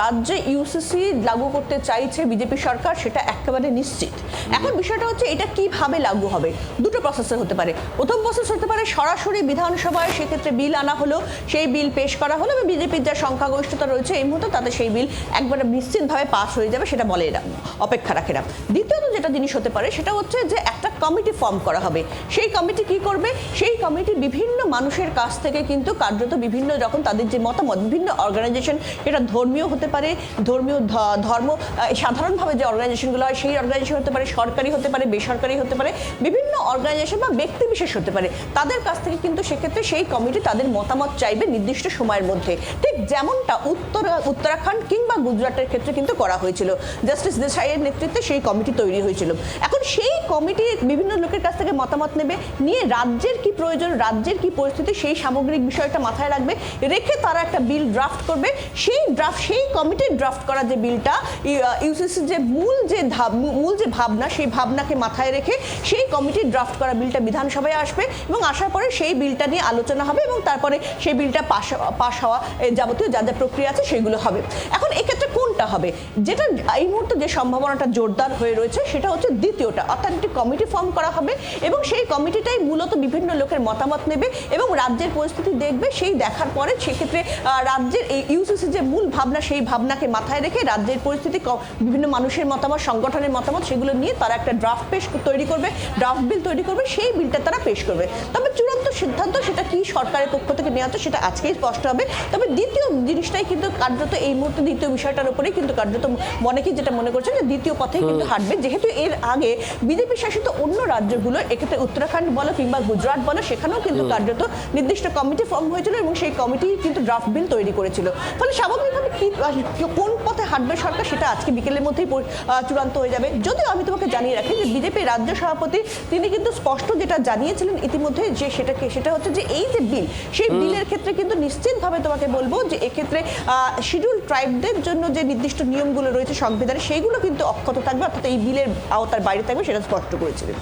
রাজ্যে ইউসিসি লাগু করতে চাইছে বিজেপি সরকার, সেটা একেবারে নিশ্চিত। এখন বিষয়টা হচ্ছে এটা কিভাবে লাগু হবে। দুটো প্রসেসে হতে পারে। প্রথম প্রসেস হতে পারে সরাসরি বিধানসভায়, সেক্ষেত্রে বিল আনা হলো, সেই বিল পেশ করা হলো এবং বিজেপির যা সংখ্যাগরিষ্ঠতা রয়েছে এই মুহূর্তে তাতে সেই বিল একবারে নিশ্চিতভাবে পাস হয়ে যাবে, সেটা বলে এরা অপেক্ষা রাখে না। দ্বিতীয়ত যেটা জিনিস হতে পারে সেটা হচ্ছে যে একটা কমিটি ফর্ম করা হবে। সেই কমিটি কি করবে? সেই কমিটি বিভিন্ন মানুষের কাছ থেকে কিন্তু কার্যত বিভিন্ন যখন তাদের যে মতামত, বিভিন্ন অর্গানাইজেশন, এটা ধর্মীয় হতে পারে, ধর্মীয় ধর্ম সাধারণভাবে যে অর্গানাইজেশনগুলো হয় সেই অর্গানাইজেশন হতে পারে, সরকারি হতে পারে, বেসরকারি হতে পারে, বিভিন্ন অর্গানাইজেশন বা ব্যক্তি বিশেষ হতে পারে, তাদের কাছ থেকে কিন্তু সেক্ষেত্রে সেই কমিটি তাদের মতামত চাইবে নির্দিষ্ট সময়ের মধ্যে। ঠিক যেমনটা উত্তরাখণ্ড কিংবা গুজরাটের ক্ষেত্রে কিন্তু করা হয়েছিল, জাস্টিস দেশাইয়ের নেতৃত্বে সেই কমিটি তৈরি হয়েছিল। এখন সেই কমিটি বিভিন্ন লোকের কাছ থেকে মতামত নেবে, নিয়ে রাজ্যের কি প্রয়োজন, রাজ্যের কি পরিস্থিতি, সেই সামগ্রিক বিষয়টা মাথায় রাখবে, রেখে তারা একটা বিল ড্রাফট করবে। সেই কমিটির ড্রাফট করা যে বিলটা ইউসিসির যে মূল যে ভাবনা, সেই ভাবনাকে মাথায় রেখে সেই কমিটির ড্রাফট করা বিলটা বিধানসভায় আসবে এবং আসার পরে সেই বিলটা নিয়ে আলোচনা হবে এবং তারপরে সেই বিলটা পাশ হওয়া যাবতীয় যা যা প্রক্রিয়া আছে সেগুলো হবে। এখন এক্ষেত্রে কোনটা হবে, যেটা এই মুহূর্তে যে সম্ভাবনাটা জোরদার হয়ে রয়েছে সেটা হচ্ছে দ্বিতীয়টা, অর্থাৎ একটি কমিটি ফর্ম করা হবে এবং সেই কমিটিটাই মূলত বিভিন্ন লোকের মতামত নেবে এবং রাজ্যের পরিস্থিতি দেখবে। সেই দেখার পরে সেক্ষেত্রে রাজ্যের এই ইউসিসির যে মূল ভাবনা, সেই ভাবনাকে মাথায় রেখে রাজ্যের পরিস্থিতি, বিভিন্ন মানুষের মতামত, সংগঠনের মতামত, সেগুলো নিয়ে তারা একটা ড্রাফট তৈরি করবে, ড্রাফট বিল তৈরি করবে, সেই বিলটা তারা পেশ করবে। তবে চূড়ান্ত সিদ্ধান্ত সেটা কি সরকারের পক্ষ থেকে নেওয়া হচ্ছে সেটা আজকেই স্পষ্ট হবে। তবে দ্বিতীয় জিনিসটাই কিন্তু কার্যত এই মুহূর্তে দ্বিতীয় বিষয়টার উপরেই কিন্তু কার্যত অনেকেই যেটা মনে করছেন যে দ্বিতীয় পথেই কিন্তু হাঁটবে, যেহেতু এর আগে বিজেপি শাসিত অন্য রাজ্যগুলো, এক্ষেত্রে উত্তরাখণ্ড বলো কিংবা গুজরাট বলো, সেখানেও কিন্তু কার্যত নির্দিষ্ট কমিটি ফর্ম হয়েছিল এবং সেই কমিটি কিন্তু ড্রাফট বিল তৈরি করেছিল। ফলে স্বাভাবিকভাবে কোন পথে হাঁটবে সরকার সেটা আজকে বিকেলের মধ্যেই চূড়ান্ত হয়ে যাবে। যদিও আমি তোমাকে জানিয়ে রাখি যে বিজেপির রাজ্য সভাপতি তিনি কিন্তু স্পষ্ট যেটা জানিয়েছিলেন ইতিমধ্যে, যে সেটা হচ্ছে যে এই যে বিল, সেই বিলের ক্ষেত্রে কিন্তু নিশ্চিতভাবে তোমাকে বলবো যে এক্ষেত্রে শিডিউল ট্রাইবদের জন্য যে নির্দিষ্ট নিয়মগুলো রয়েছে সংবিধানে, সেইগুলো কিন্তু অক্ষত থাকবে, অর্থাৎ এই বিলের আওতার বাইরে থাকবে, সেটা স্পষ্ট করেছিলেন।